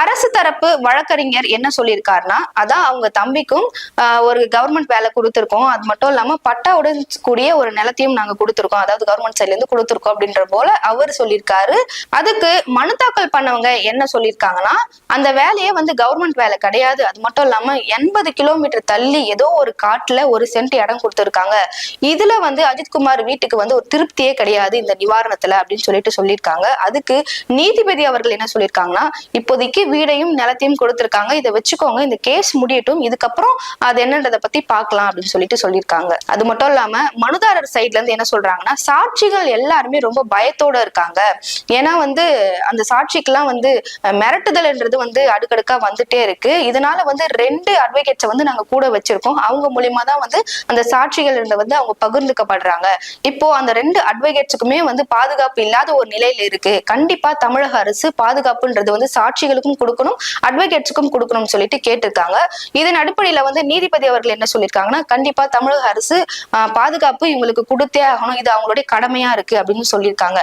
அரசு தரப்பு வழக்கறிஞர் என்ன சொல்லியிருக்காருன்னா, அதான் அவங்க தம்பிக்கும் ஒரு கவர்மெண்ட் வேலை கொடுத்திருக்கோம், அது மட்டும் இல்லாம பட்டாவுடன் கூடிய ஒரு நிலத்தையும் நாங்க கொடுத்திருக்கோம், அதாவது கவர்மெண்ட் சைட்ல இருந்து கொடுத்திருக்கோம் அப்படின்ற போல அவர் சொல்லியிருக்காரு. அதுக்கு மனு தாக்கல் பண்ணவங்க என்ன சொல்லியிருக்காங்கன்னா, அந்த வேலையே கவர்மெண்ட் வேலை கிடையாது, அது மட்டும் இல்லாம 80 கிலோமீட்டர் தள்ளி ஏதோ ஒரு காட்டுல ஒரு சென்ட் இடம் கொடுத்திருக்காங்க, இதுல அஜித்குமார் வீட்டுக்கு ஒரு திருப்தியே கிடையாது இந்த நிவாரணத்துல அப்படின்னு சொல்லியிருக்காங்க. அதுக்கு நீதிபதி அவர்கள் என்ன சொல்லியிருக்காங்கன்னா, இப்போதைக்கு வீடையும் நிலத்தையும் கொடுத்திருக்காங்க, இதை வச்சுக்கோங்க, இந்த கேஸ் முடியட்டும், இதுக்கப்புறம் அது என்னன்றதை பத்தி பார்க்கலாம் அப்படின்னு சொல்லியிருக்காங்க. அது மட்டும் இல்லாம மனுதாரர் சைட்ல இருந்து என்ன சொல்றாங்கன்னா, சாட்சிகள் எல்லாருமே ரொம்ப பயத்தோட இருக்காங்க. ஏன்னா அந்த சாட்சிக்கெல்லாம் மிரட்டுதல்ன்றது அடுக்கடுக்கா வந்துட்டே இருக்கு. இதனால 2 அட்வொகேட்ஸை நாங்க கூட வச்சிருக்கோம், அவங்க மூலியமா தான் அந்த சாட்சிகள் அவங்க பகிர்ந்துக்கப்படுறாங்க. இப்போ அந்த 2 அட்வொகேட்ஸுக்குமே பாதுகாப்பு இல்லாத ஒரு நிலையில இருக்கு. கண்டிப்பா தமிழக அரசு பாதுகாப்புன்றது சாட்சிகளுக்கும் கொடுக்கணும், அட்வொகேட்ஸுக்கும் கொடுக்கணும்னு சொல்லிட்டு கேட்டிருக்காங்க. இதன் அடிப்படையில நீதிபதி அவர்கள் என்ன சொல்லியிருக்காங்கன்னா, கண்டிப்பா தமிழக அரசு பாதுகாப்பு இவங்களுக்கு கொடுத்தே ஆகணும், இது அவங்களுடைய கடமையா இருக்கு அப்படின்னு சொல்லியிருக்காங்க.